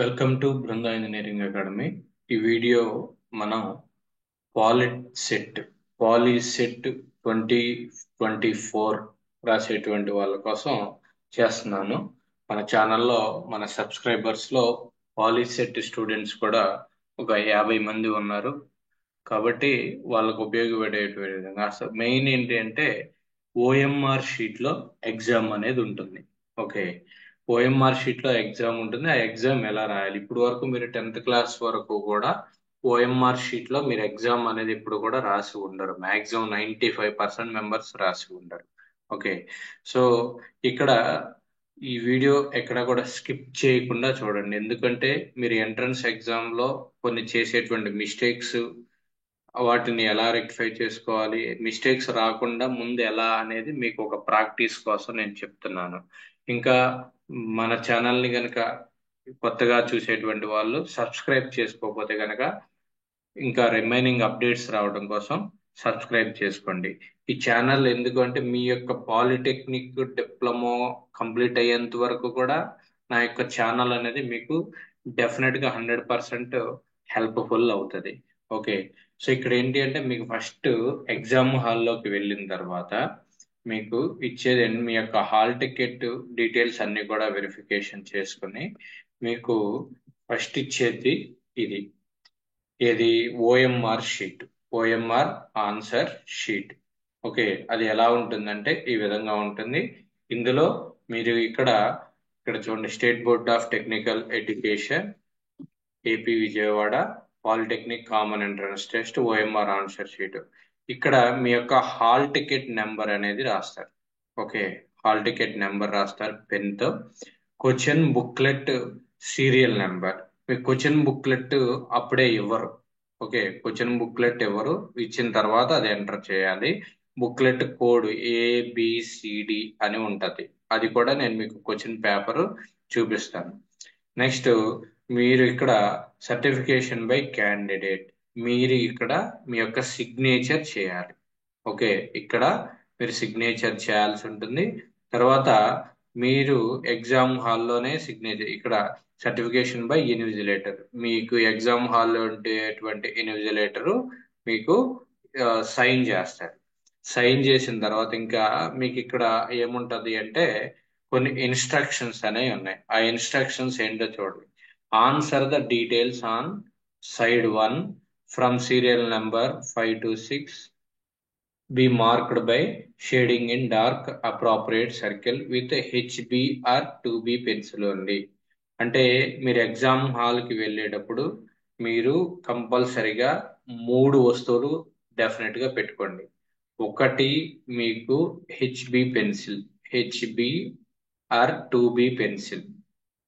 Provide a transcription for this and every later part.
Welcome to Brinda engineering academy. ఈ video మనం పాలిట్ set POLYCET 2024 రాసేటువంటి వాళ్ళ కోసం చేస్తున్నాను. మన ఛానల్లో మన సబ్స్క్రైబర్స్ లో పాలీసెట్ స్టూడెంట్స్ కూడా ఒక 50 మంది ఉన్నారు. కాబట్టి వాళ్ళకు ఉపయోగపడేటువంటి విధంగా అసలు మెయిన్ ఏంటి అంటే ఓఎంఆర్ షీట్ లో ఎగ్జామ్ అనేది ఉంటుంది. ఓకే, ఓఎంఆర్ షీట్ లో ఎగ్జామ్ ఉంటుంది. ఆ ఎగ్జామ్ ఎలా రాయాలి? ఇప్పుడు వరకు మీరు 10th క్లాస్ వరకు కూడా ఓఎంఆర్ షీట్ లో మీరు ఎగ్జామ్ అనేది ఇప్పుడు కూడా రాసి ఉండరు. మాక్సిమం 95% మెంబర్స్ రాసి ఉండరు. ఓకే, సో ఇక్కడ ఈ వీడియో ఎక్కడ కూడా స్కిప్ చేయకుండా చూడండి. ఎందుకంటే మీరు ఎంట్రన్స్ ఎగ్జామ్ లో కొన్ని చేసేటువంటి మిస్టేక్స్, వాటిని ఎలా రెక్టిఫై చేసుకోవాలి, మిస్టేక్స్ రాకుండా ముందు ఎలా అనేది మీకు ఒక ప్రాక్టీస్ కోసం నేను చెప్తున్నాను. ఇంకా మన ఛానల్ని కనుక కొత్తగా చూసేటువంటి వాళ్ళు సబ్స్క్రైబ్ చేసుకోకపోతే కనుక ఇంకా రిమైనింగ్ అప్డేట్స్ రావడం కోసం సబ్స్క్రైబ్ చేసుకోండి. ఈ ఛానల్ ఎందుకు అంటే మీ యొక్క పాలిటెక్నిక్ డిప్లొమా కంప్లీట్ అయ్యేంత వరకు కూడా నా యొక్క ఛానల్ అనేది మీకు డెఫినెట్ గా 100% హెల్ప్ఫుల్ అవుతుంది. ఓకే, సో ఇక్కడ ఏంటి అంటే మీకు ఫస్ట్ ఎగ్జామ్ హాల్లోకి వెళ్ళిన తర్వాత మీకు ఇచ్చేది మీ యొక్క హాల్ టికెట్ డీటెయిల్స్ అన్ని కూడా వెరిఫికేషన్ చేసుకుని మీకు ఫస్ట్ ఇచ్చేది ఇది, ఏది OMR sheet, OMR answer sheet. Okay, అది ఎలా ఉంటుందంటే ఈ విధంగా ఉంటుంది. ఇందులో మీరు ఇక్కడ ఇక్కడ చూడండి, state board of technical education AP Vijayawada polytechnic common entrance test OMR answer sheet. ఇక్కడ మీ యొక్క హాల్ టికెట్ నెంబర్ అనేది రాస్తారు. ఓకే, హాల్ టికెట్ నెంబర్ రాస్తారు పెన్ తో. Question booklet serial number. మీ క్వశ్చన్ బుక్లెట్ అప్పుడే ఇవ్వరు. ఓకే, క్వశ్చన్ బుక్లెట్ ఇవ్వరు, ఇచ్చిన తర్వాత అది ఎంటర్ చేయాలి. బుక్లెట్ కోడ్ ఏబిసిడి అని ఉంటది, అది కూడా నేను మీకు క్వశ్చన్ పేపర్ చూపిస్తాను. నెక్స్ట్ మీరు ఇక్కడ సర్టిఫికేషన్ బై క్యాండిడేట్, మీరు ఇక్కడ మీ యొక్క సిగ్నేచర్ చేయాలి. ఓకే, ఇక్కడ మీరు సిగ్నేచర్ చేయాల్సి ఉంటుంది. తర్వాత మీరు ఎగ్జామ్ హాల్లోనే సిగ్నేచర్, ఇక్కడ సర్టిఫికేషన్ బై ఇన్విజిలేటర్, మీకు ఎగ్జామ్ హాల్లో ఉండేటువంటి ఇన్విజిలేటరు మీకు సైన్ చేస్తారు. సైన్ చేసిన తర్వాత ఇంకా మీకు ఇక్కడ ఏముంటది అంటే కొన్ని ఇన్స్ట్రక్షన్స్ అనేవి ఉన్నాయి. ఆ ఇన్స్ట్రక్షన్స్ ఏంటో చూడండి. Answer the details on side 1 from serial number 5 to 6 be marked by shading in dark appropriate circle with HB or 2B pencil ఉంది. అంటే మీరు ఎగ్జామ్ హాల్కి వెళ్ళేటప్పుడు మీరు కంపల్సరిగా 3 వస్తువులు డెఫినెట్ గా పెట్టుకోండి. ఒకటి మీకు HB pencil, HB or 2B pencil.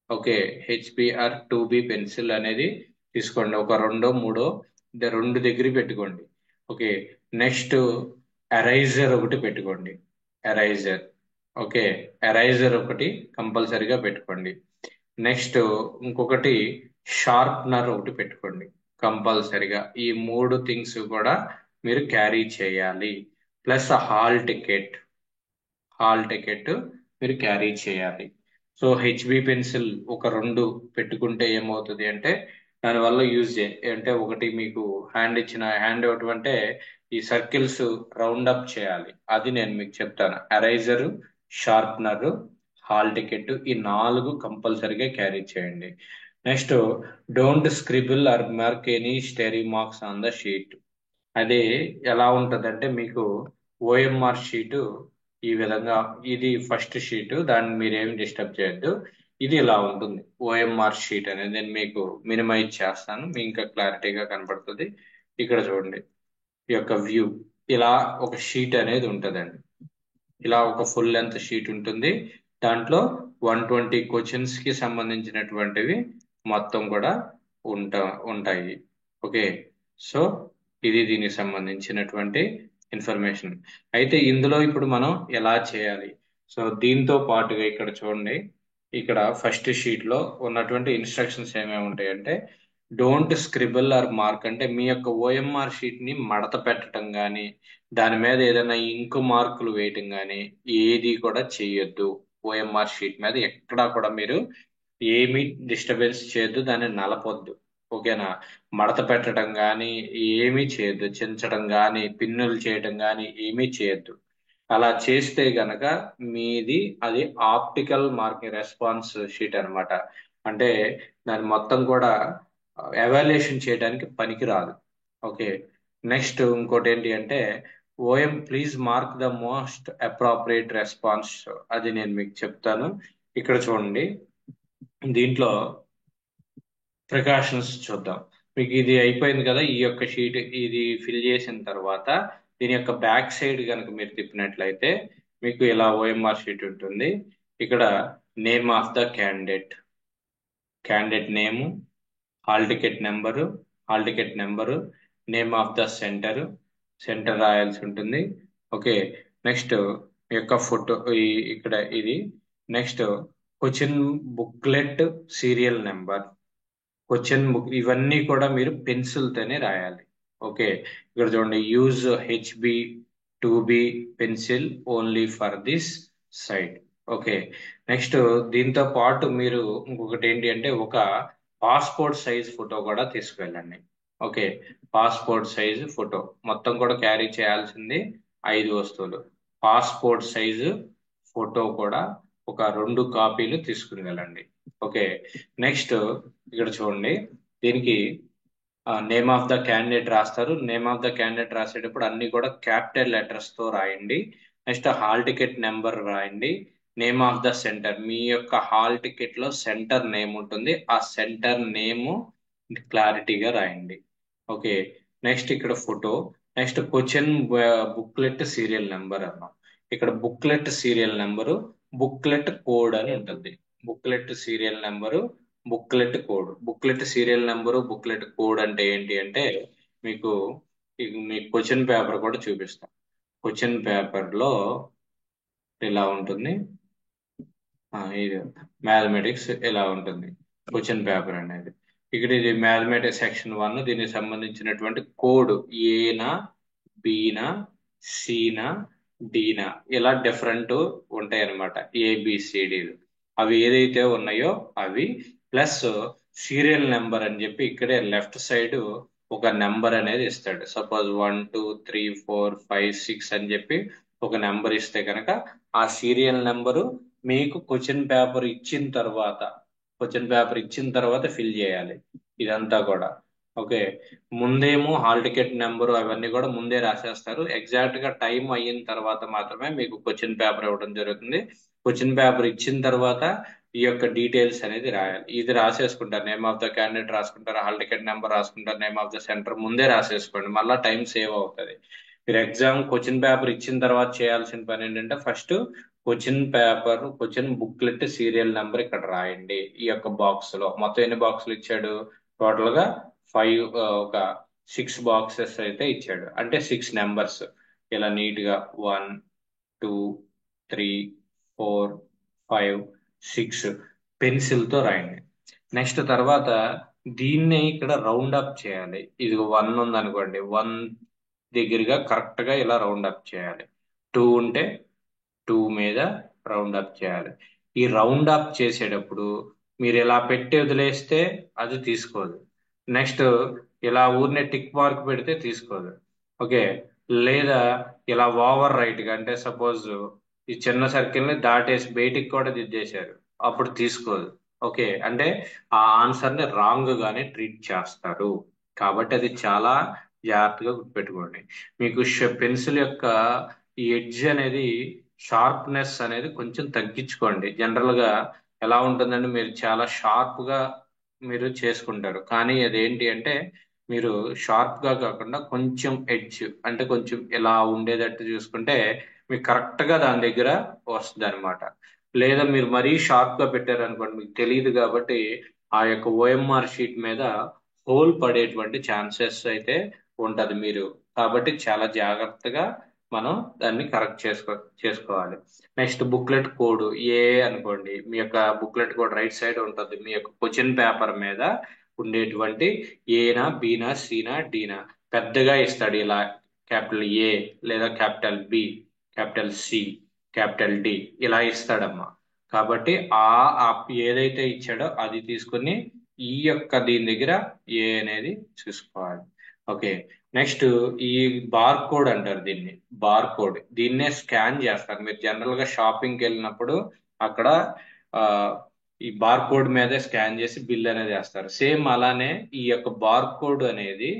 Okay, HB or 2B pencil అనేది తీసుకోండి. ఒక రెండో మూడో రెండు దగ్గర పెట్టుకోండి. ఓకే, నెక్స్ట్ ఎరైజర్ ఒకటి పెట్టుకోండి, ఎరైజర్. ఓకే, ఎరైజర్ ఒకటి కంపల్సరీగా పెట్టుకోండి. నెక్స్ట్ ఇంకొకటి షార్ప్నర్ ఒకటి పెట్టుకోండి కంపల్సరీగా. ఈ 3 థింగ్స్ కూడా మీరు క్యారీ చేయాలి. Plus hall ticket, hall ticket మీరు క్యారీ చేయాలి. సో హెచ్బి పెన్సిల్ ఒక 2 పెట్టుకుంటే ఏమవుతుంది అంటే దానివల్ల యూజ్ అంటే ఒకటి మీకు హ్యాండ్ ఇచ్చిన హ్యాండ్ ఇవ్వటం అంటే ఈ సర్కిల్స్ రౌండ్ అప్ చేయాలి, అది నేను మీకు చెప్తాను. ఎరైజర్, షార్ప్నర్, హాల్ టికెట్, ఈ 4 కంపల్సరీగా క్యారీ చేయండి. Next don't scribble or mark any stray marks on the sheet. అది ఎలా ఉంటదంటే మీకు ఓఎంఆర్ షీటు ఈ విధంగా, ఇది ఫస్ట్ షీటు, దాన్ని మీరేమి డిస్టర్బ్ చేయొద్దు. ఇది ఇలా ఉంటుంది ఓఎంఆర్ షీట్ అనేది. నేను మీకు మినిమైజ్ చేస్తాను, మీకు ఇంకా క్లారిటీగా కనపడుతుంది. ఇక్కడ చూడండి, ఈ యొక్క వ్యూ ఇలా ఒక షీట్ అనేది ఉంటుందండి. ఇలా ఒక ఫుల్ లెంత్ షీట్ ఉంటుంది. దాంట్లో 120 క్వశ్చన్స్ కి సంబంధించినటువంటివి మొత్తం కూడా ఉంటాయి. ఓకే, సో ఇది దీనికి సంబంధించినటువంటి ఇన్ఫర్మేషన్. అయితే ఇందులో ఇప్పుడు మనం ఎలా చేయాలి? సో దీంతో పాటుగా ఇక్కడ చూడండి, ఇక్కడ ఫస్ట్ షీట్ లో ఉన్నటువంటి ఇన్స్ట్రక్షన్స్ ఏమేమి ఉంటాయంటే డోంట్ స్క్రిబుల్ ఆర్ మార్క్, అంటే మీ యొక్క ఓఎంఆర్ షీట్ ని మడత పెట్టడం కానీ దాని మీద ఏదైనా ఇంకు మార్కులు వేయటం కానీ ఏది కూడా చేయొద్దు. ఓఎంఆర్ షీట్ మీద ఎక్కడా కూడా మీరు ఏమి డిస్టర్బెన్స్ చేయొద్దు, దాన్ని నలపొద్దు. ఓకేనా? మడత పెట్టడం కానీ ఏమీ చేయొద్దు, చించడం కానీ పిన్నులు చేయడం కానీ ఏమీ చేయొద్దు. అలా చేస్తే గనక మీది అది ఆప్టికల్ మార్కింగ్ రెస్పాన్స్ షీట్ అన్నమాట. అంటే దాని మొత్తం కూడా ఎవాల్యుయేషన్ చేయడానికి పనికి రాదు. ఓకే. నెక్స్ట్ ఇంకోటి ఏంటి అంటే, OM please mark the most appropriate response. అది నేను మీకు చెప్తాను. ఇక్కడ చూడండి, దీంట్లో ప్రికాషన్స్ చూద్దాం. మీకు ఇది అయిపోయింది కదా, ఈ యొక్క షీట్ ఇది ఫిల్ చేసిన తర్వాత దీని యొక్క బ్యాక్ సైడ్ కనుక మీరు తిప్పినట్లయితే మీకు ఇలా ఓఎంఆర్ షీట్ ఉంటుంది. ఇక్కడ name of the candidate, candidate name, hall ticket number, hall ticket number, name of the centre, centre రాయాల్సి ఉంటుంది. ఓకే. నెక్స్ట్ మీ యొక్క ఫోటో ఇక్కడ ఇది. Next question booklet serial number, question book, ఇవన్నీ కూడా మీరు పెన్సిల్ తోనే రాయాలి. ఓకే. ఇక్కడ చూడండి, use HB two B pencil only for this site. Okay. Next దీంతో పాటు మీరు ఇంకొకటి ఏంటి అంటే, ఒక పాస్పోర్ట్ సైజ్ ఫోటో కూడా తీసుకువెళ్ళండి. ఓకే. పాస్పోర్ట్ సైజ్ ఫోటో మొత్తం కూడా క్యారీ చేయాల్సింది 5 వస్తువులు. పాస్పోర్ట్ సైజు ఫోటో కూడా ఒక 2 కాపీలు తీసుకుని వెళ్ళండి. ఓకే. నెక్స్ట్ ఇక్కడ చూడండి, దీనికి నేమ్ ఆఫ్ ద క్యాండిడేట్ రాస్తారు. నేమ్ ఆఫ్ ద క్యాండిడేట్ రాసేటప్పుడు అన్ని కూడా క్యాపిటల్ లెటర్స్ తో రాయండి. నెక్స్ట్ హాల్ టికెట్ నెంబర్ రాయండి. నేమ్ ఆఫ్ ద సెంటర్, మీ యొక్క హాల్ టికెట్ లో సెంటర్ నేమ్ ఉంటుంది, ఆ సెంటర్ నేమ్ క్లారిటీగా రాయండి. ఓకే. నెక్స్ట్ ఇక్కడ photo. Next question booklet serial number అన్నాం. ఇక్కడ booklet serial number, booklet code అని ఉంటుంది. Booklet serial number, booklet code. Booklet serial number, booklet code అంటే ఏంటి అంటే, మీకు మీ క్వశ్చన్ పేపర్ కూడా చూపిస్తాం. క్వశ్చన్ పేపర్ లో ఇలా ఉంటుంది. ఇది మ్యాథమెటిక్స్ ఇలా ఉంటుంది క్వశ్చన్ పేపర్ అనేది. ఇక్కడ ఇది మ్యాథమెటిక్స్ సెక్షన్ 1, దీనికి సంబంధించినటువంటి కోడ్ ఏనా, బీనా, సీనా, డీనా, ఇలా డిఫరెంట్ ఉంటాయి అన్నమాట. ఏబిసిడీలు అవి ఏదైతే ఉన్నాయో అవి, ప్లస్ సీరియల్ నెంబర్ అని చెప్పి ఇక్కడే లెఫ్ట్ సైడ్ ఒక నెంబర్ అనేది ఇస్తాడు. సపోజ్ 1 2 3 4 5 6 అని చెప్పి ఒక నెంబర్ ఇస్తే కనుక ఆ సీరియల్ నెంబరు మీకు క్వశ్చన్ పేపర్ ఇచ్చిన తర్వాత ఫిల్ చేయాలి ఇదంతా కూడా. ఓకే. ముందేమో హాల్ టికెట్ నెంబరు అవన్నీ కూడా ముందే రాసేస్తారు. ఎగ్జాక్ట్ గా టైం అయిన తర్వాత మాత్రమే మీకు క్వశ్చన్ పేపర్ ఇవ్వడం జరుగుతుంది. క్వశ్చన్ పేపర్ ఇచ్చిన తర్వాత ఈ యొక్క డీటెయిల్స్ అనేది రాయాలి. ఇది రాసేసుకుంటారు, నేమ్ ఆఫ్ ద క్యాండిడేట్ రాసుకుంటారు, హాల్ టికెట్ నెంబర్ రాసుకుంటారు, నేమ్ ఆఫ్ ద సెంటర్ ముందే రాసేసుకోండి, మళ్ళీ టైం సేవ్ అవుతుంది. మీరు ఎగ్జామ్ క్వశ్చన్ పేపర్ ఇచ్చిన తర్వాత చేయాల్సిన పని ఏంటంటే, first question paper, question booklet serial number ఇక్కడ రాయండి. ఈ యొక్క బాక్స్ లో మొత్తం ఎన్ని బాక్సులు ఇచ్చాడు, టోటల్ గా 5, ఒక 6 బాక్సెస్ అయితే ఇచ్చాడు. అంటే 6 నెంబర్స్ ఇలా నీట్ గా 1 2 3 4 5 6 పెన్సిల్ తో రాయండి. నెక్స్ట్ తర్వాత దీన్ని ఇక్కడ రౌండ్ అప్ చేయాలి. ఇది 1 ఉంది అనుకోండి, 1 దగ్గరగా కరెక్ట్ గా ఇలా రౌండ్ అప్ చేయాలి. 2 ఉంటే 2 మీద రౌండ్ అప్ చేయాలి. ఈ రౌండ్ అప్ చేసేటప్పుడు మీరు ఇలా పెట్టి వదిలేస్తే అది తీసుకోదు. నెక్స్ట్ ఇలా ఊరినే టిక్ మార్క్ పెడితే తీసుకోదు. ఓకే. లేదా ఇలా ఓవర్ రైట్ గా, అంటే సపోజ్ ఈ చిన్న సర్కిల్ ని దాటేసి బయటికి కూడా దిద్దేశారు, అప్పుడు తీసుకోదు. ఓకే. అంటే ఆ ఆన్సర్ ని రాంగ్ గానే ట్రీట్ చేస్తారు. కాబట్టి అది చాలా జాగ్రత్తగా గుర్తుపెట్టుకోండి. మీకు పెన్సిల్ యొక్క ఈ ఎడ్జ్ అనేది, షార్ప్నెస్ అనేది కొంచెం తగ్గించుకోండి. జనరల్ గా ఎలా ఉంటుందంటే, మీరు చాలా షార్ప్ గా మీరు చేసుకుంటారు, కానీ అదేంటి అంటే మీరు షార్ప్ గా కాకుండా కొంచెం ఎడ్జ్, అంటే కొంచెం ఇలా ఉండేటట్టు చూసుకుంటే మీకు కరెక్ట్ గా దాని దగ్గర వస్తుంది అనమాట. లేదా మీరు మరీ షార్ప్ గా పెట్టారనుకోండి, మీకు తెలియదు కాబట్టి ఆ యొక్క ఓఎంఆర్ షీట్ మీద హోల్ పడేటువంటి ఛాన్సెస్ అయితే ఉంటది మీరు. కాబట్టి చాలా జాగ్రత్తగా మనం దాన్ని కరెక్ట్ చేసుకోవాలి. నెక్స్ట్ బుక్లెట్ కోడ్ ఏ అనుకోండి, మీ యొక్క బుక్లెట్ కోడ్ రైట్ సైడ్ ఉంటుంది. మీ యొక్క క్వశ్చన్ పేపర్ మీద ఉండేటువంటి ఏనా, బీనా, సీనా, డీనా పెద్దగా ఇస్తాడు. ఇలా క్యాపిటల్ ఏ లేదా capital B, capital C, capital D ఇలా ఇస్తాడమ్మా. కాబట్టి ఆ ఏదైతే ఇచ్చాడో అది తీసుకుని ఈ యొక్క దీని దగ్గర ఏ అనేది చూసుకోవాలి. ఓకే, నెక్స్ట్ ఈ బార్ కోడ్ అంటారు దీన్ని. బార్ కోడ్ దీన్నే స్కాన్ చేస్తారు. మీరు జనరల్ గా షాపింగ్కి వెళ్ళినప్పుడు అక్కడ ఆ ఈ బార్ కోడ్ మీదే స్కాన్ చేసి బిల్ అనేది వేస్తారు. సేమ్ అలానే ఈ యొక్క బార్ కోడ్ అనేది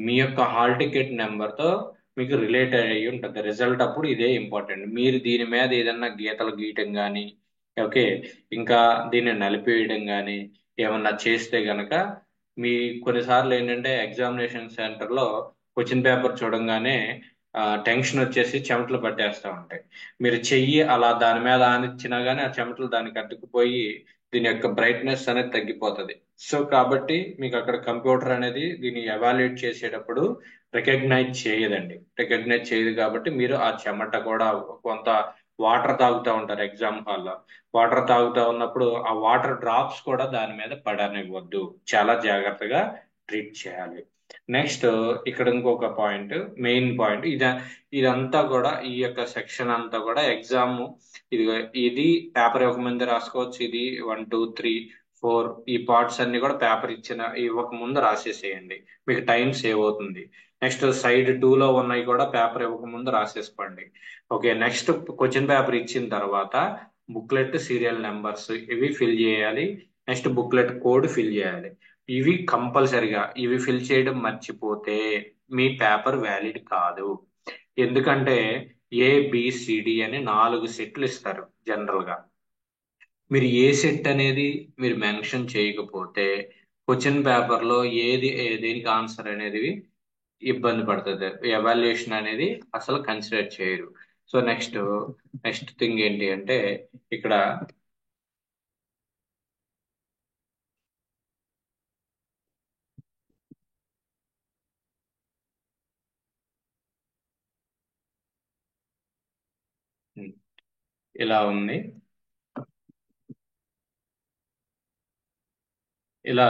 మీ యొక్క హాల్ టికెట్ నెంబర్ తో మీకు రిలేట్ అయ్యి ఉంటుంది. రిజల్ట్ అప్పుడు ఇదే ఇంపార్టెంట్. మీరు దీని మీద ఏదన్నా గీతలు గీయటం కానీ, ఓకే, ఇంకా దీన్ని నలిపేయడం కానీ ఏమన్నా చేస్తే గనక మీ కొన్నిసార్లు ఏంటంటే ఎగ్జామినేషన్ సెంటర్ లో క్వశ్చన్ పేపర్ చూడంగానే టెన్షన్ వచ్చేసి చెమటలు పట్టేస్తా ఉంటాయి. మీరు చెయ్యి అలా దాని మీద ఆనిచ్చినా గానీ ఆ చెమటలు దానికి అతుక్కుపోయి దీని యొక్క బ్రైట్నెస్ అనేది తగ్గిపోతుంది. సో కాబట్టి మీకు అక్కడ కంప్యూటర్ అనేది దీన్ని ఎవాల్యుయేట్ చేసేటప్పుడు రికగ్నైజ్ చేయదండి. రికగ్నైజ్ చేయదు కాబట్టి మీరు ఆ చెమట కూడా కొంత వాటర్ తాగుతూ ఉంటారు ఎగ్జామ్ హాల్లో. వాటర్ తాగుతూ ఉన్నప్పుడు ఆ వాటర్ డ్రాప్స్ కూడా దాని మీద పడనివ్వద్దు. చాలా జాగ్రత్తగా ట్రీట్ చేయాలి. నెక్స్ట్ ఇక్కడ ఇంకొక పాయింట్, మెయిన్ పాయింట్ ఇదంతా కూడా ఈ యొక్క సెక్షన్ అంతా కూడా ఎగ్జామ్ ఇది ఇది పేపర్ ఇవ్వక ముందే రాసుకోవచ్చు. ఇది 1 2 3 4 ఈ పార్ట్స్ అన్ని కూడా పేపర్ ఇవ్వక ముందు రాసేసేయండి. మీకు టైం సేవ్ అవుతుంది. నెక్స్ట్ సైడ్ 2 లో ఉన్నాయి కూడా పేపర్ ఇవ్వక ముందు రాసేసుకోండి. ఓకే, నెక్స్ట్ క్వశ్చన్ పేపర్ ఇచ్చిన తర్వాత బుక్లెట్ సీరియల్ నెంబర్స్ ఇవి ఫిల్ చేయాలి. నెక్స్ట్ బుక్లెట్ కోడ్ ఫిల్ చేయాలి. ఇవి కంపల్సరిగా ఇవి ఫిల్ చేయడం మర్చిపోతే మీ పేపర్ వ్యాలిడ్ కాదు. ఎందుకంటే ఏబిసిడి అని 4 సెట్లు ఇస్తారు జనరల్ గా. మీరు ఏ సెట్ అనేది మీరు మెన్షన్ చేయకపోతే క్వశ్చన్ పేపర్ లో దేనికి ఆన్సర్ అనేది ఇబ్బంది పడుతుంది. ఎవాల్యుయేషన్ అనేది అసలు కన్సిడర్ చేయరు. సో నెక్స్ట్ థింగ్ ఏంటి అంటే ఇక్కడ ఇలా ఉంది. ఇలా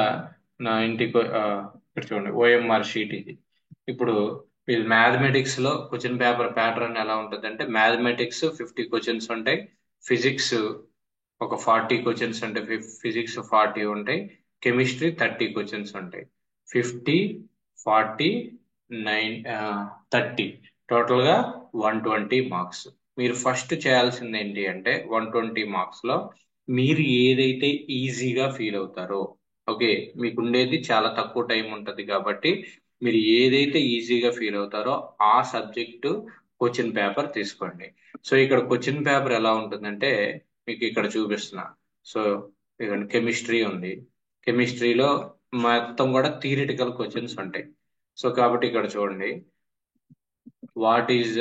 నా ఇంటికి ఇక్కడ చూడండి ఓఎంఆర్ షీట్ ఇది. ఇప్పుడు ఇది మ్యాథమెటిక్స్ లో క్వశ్చన్ పేపర్ ప్యాటర్న్ ఎలా ఉంటుంది అంటే మ్యాథమెటిక్స్ 50 క్వశ్చన్స్ ఉంటాయి. ఫిజిక్స్ ఒక 40 క్వశ్చన్స్ ఉంటాయి. ఫిజిక్స్ 40 ఉంటాయి. కెమిస్ట్రీ 30 క్వశ్చన్స్ ఉంటాయి. 50 40 9 30 టోటల్ గా 120 మార్క్స్. మీరు ఫస్ట్ చేయాల్సింది ఏంటి అంటే 120 మార్క్స్ లో మీరు ఏదైతే ఈజీగా ఫీల్ అవుతారో, ఓకే, మీకు ఉండేది చాలా తక్కువ టైం ఉంటది కాబట్టి మీరు ఏదైతే ఈజీగా ఫీల్ అవుతారో ఆ సబ్జెక్టు క్వశ్చన్ పేపర్ తీసుకోండి. సో ఇక్కడ క్వశ్చన్ పేపర్ ఎలా ఉంటుందంటే మీకు ఇక్కడ చూపిస్తున్నా. సో ఇక్కడ కెమిస్ట్రీ ఉంది. కెమిస్ట్రీలో మొత్తం కూడా థియరిటికల్ క్వశ్చన్స్ ఉంటాయి. సో కాబట్టి ఇక్కడ చూడండి వాట్ ఈజ్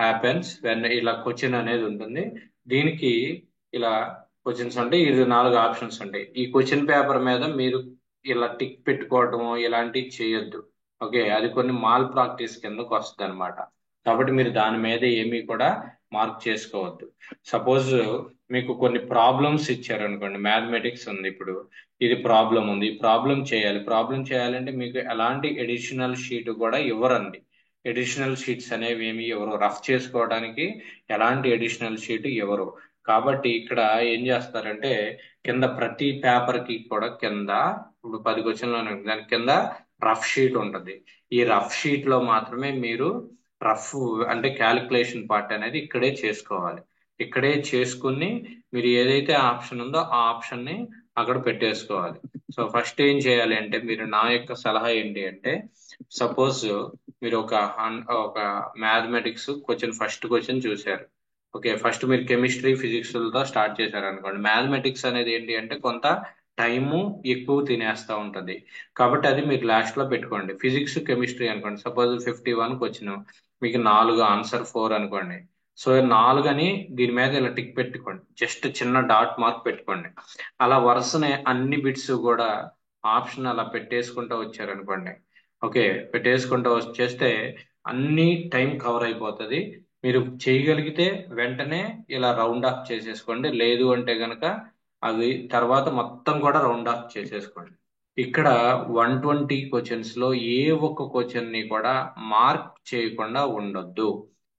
హ్యాపెన్స్ వెన్ ఇలా క్వశ్చన్ అనేది ఉంటుంది. దీనికి ఇలా క్వశ్చన్స్ ఉంటాయి. ఇది 4 ఆప్షన్స్ ఉంటాయి. ఈ క్వశ్చన్ పేపర్ మీద మీరు ఇలా టిక్ పెట్టుకోవటం ఇలాంటివి చేయొద్దు. ఓకే, అది కొన్ని మాల్ ప్రాక్టీస్ కిందకు వస్తుంది అనమాట. కాబట్టి మీరు దాని మీద ఏమీ కూడా మార్క్ చేసుకోవద్దు. సపోజ్ మీకు కొన్ని ప్రాబ్లమ్స్ ఇచ్చారు అనుకోండి. మ్యాథమెటిక్స్ ఉంది, ఇప్పుడు ఇది ప్రాబ్లం ఉంది, ఈ ప్రాబ్లం చేయాలి. ప్రాబ్లం చేయాలంటే మీకు ఎలాంటి ఎడిషనల్ షీట్ కూడా ఇవ్వరండి. ఎడిషనల్ షీట్స్ అనేవి ఏమి ఎవరు రఫ్ చేసుకోవడానికి ఎలాంటి ఎడిషనల్ షీట్ ఎవరు. కాబట్టి ఇక్కడ ఏం చేస్తారంటే కింద ప్రతి పేపర్ కి కూడా కింద ఇప్పుడు 10 క్వశ్చన్లు దాని కింద రఫ్ షీట్ ఉంటుంది. ఈ రఫ్ షీట్ లో మాత్రమే మీరు రఫ్ అంటే క్యాలిక్యులేషన్ పార్ట్ అనేది ఇక్కడే చేసుకోవాలి. ఇక్కడే చేసుకుని మీరు ఏదైతే ఆప్షన్ ఉందో ఆ ఆప్షన్ ని అక్కడ పెట్టేసుకోవాలి. సో ఫస్ట్ ఏం చేయాలి అంటే మీరు నా యొక్క సలహా ఏంటి అంటే సపోజ్ మీరు ఒక మ్యాథమెటిక్స్ క్వశ్చన్ ఫస్ట్ క్వశ్చన్ చూశారు. ఓకే, ఫస్ట్ మీరు కెమిస్ట్రీ ఫిజిక్స్ తో స్టార్ట్ చేశారు అనుకోండి. మ్యాథమెటిక్స్ అనేది ఏంటి అంటే కొంత టైము ఎక్కువ తినేస్తా ఉంటది. కాబట్టి అది మీరు లాస్ట్ లో పెట్టుకోండి. ఫిజిక్స్ కెమిస్ట్రీ అనుకోండి, సపోజ్ 51 క్వశ్చన్, మీకు 4 ఆన్సర్ 4 అనుకోండి. సో 4 అని దీని మీద ఇలా టిక్ పెట్టుకోండి. జస్ట్ చిన్న డాట్ మార్క్ పెట్టుకోండి. అలా వరుసనే అన్ని బిట్స్ కూడా ఆప్షన్ అలా పెట్టేసుకుంటూ వచ్చారనుకోండి. ఓకే, పెట్టేసుకుంటూ వచ్చేస్తే అన్ని టైం కవర్ అయిపోతుంది. మీరు చేయగలిగితే వెంటనే ఇలా రౌండ్ ఆఫ్ చేసేసుకోండి. లేదు అంటే గనక అవి తర్వాత మొత్తం కూడా రౌండ్ ఆఫ్ చేసేసుకోండి. ఇక్కడ 120 క్వశ్చన్స్ లో ఏ ఒక్క క్వశ్చన్ ని కూడా మార్క్ చేయకుండా ఉండొద్దు.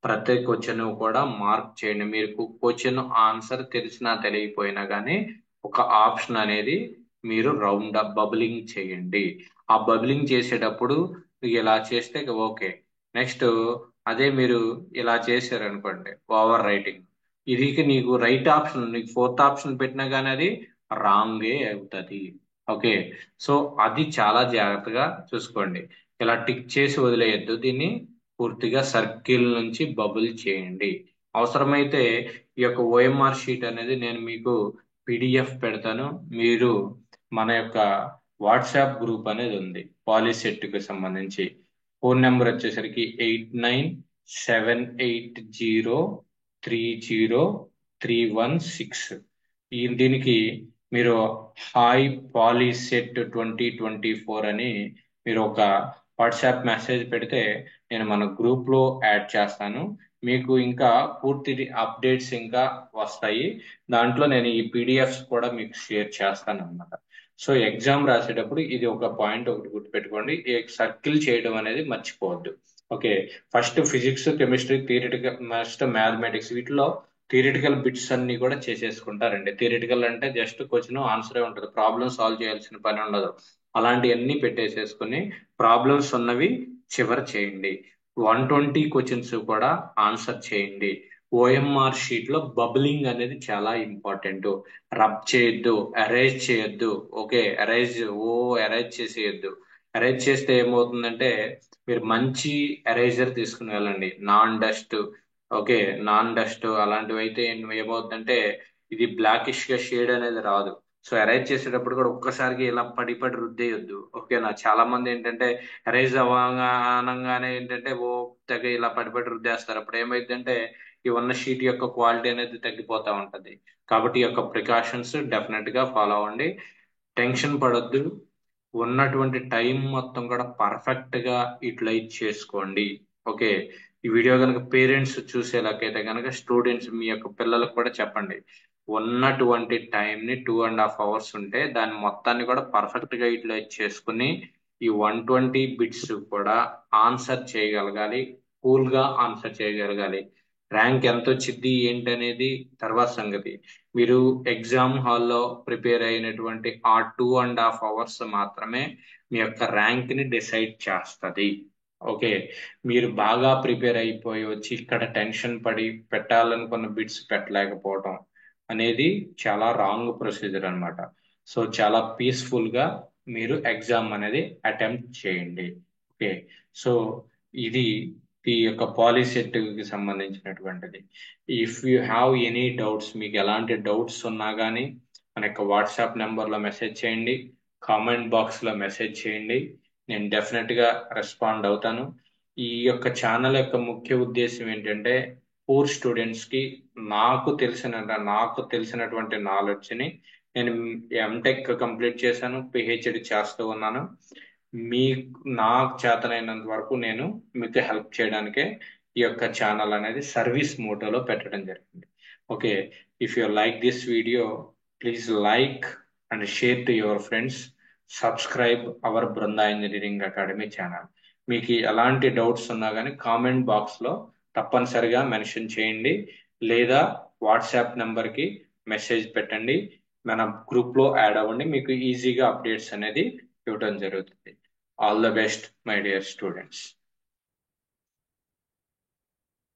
ప్రతి క్వశ్చన్ కూడా మార్క్ చేయండి. మీరు క్వశ్చన్ ఆన్సర్ తెలిసినా తెలియకపోయినా కానీ ఒక ఆప్షన్ అనేది మీరు రౌండ్ అప్ బబులింగ్ చేయండి. ఆ బబులింగ్ చేసేటప్పుడు ఇలా చేస్తే ఓకే. నెక్స్ట్ అదే మీరు ఇలా చేశారనుకోండి ఓవర్ రైటింగ్, ఇది నీకు రైట్ ఆప్షన్, నీకు ఫోర్త్ ఆప్షన్ పెట్టినా కానీ అది రాంగే అవుతుంది. ఓకే. సో అది చాలా జాగ్రత్తగా చూసుకోండి. ఇలా టిక్ చేసి వదిలేయద్దు, దీన్ని పూర్తిగా సర్కిల్ నుంచి బబుల్ చేయండి. అవసరమైతే ఈ యొక్క ఓఎంఆర్ షీట్ అనేది నేను మీకు పిడిఎఫ్ పెడతాను. మీరు మన యొక్క వాట్సాప్ గ్రూప్ అనేది ఉంది పాలిసెట్కి సంబంధించి. ఫోన్ నెంబర్ వచ్చేసరికి 8978030316. దీనికి మీరు హాయ్ పాలిసెట్ 2024 అని మీరు ఒక వాట్సాప్ మెసేజ్ పెడితే నేను మన గ్రూప్ లో యాడ్ చేస్తాను. మీకు ఇంకా పూర్తి అప్డేట్స్ ఇంకా వస్తాయి. దాంట్లో నేను ఈ పీడిఎఫ్స్ కూడా మీకు షేర్ చేస్తాను అన్నమాట. సో ఎగ్జామ్ రాసేటప్పుడు ఇది ఒక పాయింట్ ఒకటి గుర్తుపెట్టుకోండి, ఈ సర్కిల్ చేయడం అనేది మర్చిపోవద్దు. Okay. First physics, chemistry, theoretical, next mathematics, వీటిలో థియరిటికల్ బిట్స్ అన్ని కూడా చేసేసుకుంటారండి. థియరిటికల్ అంటే జస్ట్ క్వశ్చన్ ఆన్సరే ఉంటుంది, ప్రాబ్లమ్ సాల్వ్ చేయాల్సిన పని ఉండదు. అలాంటివన్నీ పెట్టేసేసుకుని ప్రాబ్లమ్స్ ఉన్నవి చివరి చేయండి. 120 క్వశ్చన్స్ కూడా ఆన్సర్ చేయండి. ఓఎంఆర్ షీట్ లో బబ్లింగ్ అనేది చాలా ఇంపార్టెంట్. రబ్ చేయొద్దు, అరేంజ్ చేయొద్దు. ఓకే. అరేంజ్ చేసేయద్దు. అరేంజ్ చేస్తే ఏమవుతుందంటే మీరు మంచి ఎరేజర్ తీసుకుని వెళ్ళండి, non dust. Okay. Non dust అలాంటివి అయితే ఏమవుతుందంటే ఇది బ్లాకిష్ గా షేడ్ అనేది రాదు. సో అరేంజ్ చేసేటప్పుడు కూడా ఒక్కసారికి ఇలా పడి పడి రుద్దేయొద్దు. ఓకేనా. చాలా మంది ఏంటంటే అరేంజ్ అనగానే ఏంటంటే ఓ తెగ ఇలా పడి పడి రుద్దేస్తారు. అప్పుడు ఏమైందంటే ఈ ఉన్న షీట్ యొక్క క్వాలిటీ అనేది తగ్గిపోతా ఉంటది. కాబట్టి ఈ యొక్క ప్రికాషన్స్ డెఫినెట్ గా ఫాలో అవ్వండి. టెన్షన్ పడొద్దు. ఉన్నటువంటి టైం మొత్తం కూడా పర్ఫెక్ట్ గా యూటిలైజ్ చేసుకోండి. ఓకే. ఈ వీడియో కనుక పేరెంట్స్ చూసేలాకైతే కనుక స్టూడెంట్స్ మీ యొక్క పిల్లలకు కూడా చెప్పండి. ఉన్నటువంటి టైం ని 2.5 hours ఉంటే దాని మొత్తాన్ని కూడా పర్ఫెక్ట్ గా యూటిలైజ్ చేసుకుని ఈ 120 బిట్స్ కూడా ఆన్సర్ చేయగలగాలి. కూల్ గా ఆన్సర్ చేయగలగాలి. ర్యాంక్ ఎంత వచ్చింది ఏంటనేది తర్వాత సంగతి. మీరు ఎగ్జామ్ హాల్లో ప్రిపేర్ అయినటువంటి ఆ 2.5 hours మాత్రమే మీ యొక్క ర్యాంక్ ని డిసైడ్ చేస్తుంది. ఓకే. మీరు బాగా ప్రిపేర్ అయిపోయి వచ్చి ఇక్కడ టెన్షన్ పడి పెట్టాలనుకున్న బిట్స్ పెట్టలేకపోవడం అనేది చాలా రాంగ్ ప్రొసీజర్ అన్నమాట. సో చాలా పీస్ఫుల్ గా మీరు ఎగ్జామ్ అనేది అటెంప్ట్ చేయండి. ఓకే. సో ఇది ఈ యొక్క పాలిసెట్ కి సంబంధించినటువంటిది. If you have any doubts, మీకు ఎలాంటి డౌట్స్ ఉన్నా కానీ మన యొక్క వాట్సాప్ నెంబర్లో మెసేజ్ చేయండి, కామెంట్ బాక్స్లో మెసేజ్ చేయండి. నేను డెఫినెట్ గా రెస్పాండ్ అవుతాను. ఈ యొక్క ఛానల్ యొక్క ముఖ్య ఉద్దేశం ఏంటంటే పూర్ స్టూడెంట్స్ కి నాకు తెలిసినటువంటి నాలెడ్జ్ ని, నేను ఎంటెక్ కంప్లీట్ చేశాను, పిహెచ్డి చేస్తూ ఉన్నాను. నాకు చేతనైనంత వరకు నేను మీకు హెల్ప్ చేయడానికే ఈ యొక్క ఛానల్ అనేది సర్వీస్ మోటోలో పెట్టడం జరిగింది. Okay. If you like this video, please like and share to your friends. Subscribe our Brinda engineering academy channel. మీకు ఎలాంటి డౌట్స్ ఉన్నా కానీ కామెంట్ బాక్స్ లో తప్పనిసరిగా మెన్షన్ చేయండి, లేదా వాట్సాప్ నెంబర్ కి మెసేజ్ పెట్టండి. మన గ్రూప్ లో యాడ్ అవ్వండి. మీకు ఈజీగా అప్డేట్స్ అనేది ఇవ్వడం జరుగుతుంది. All the best my dear students.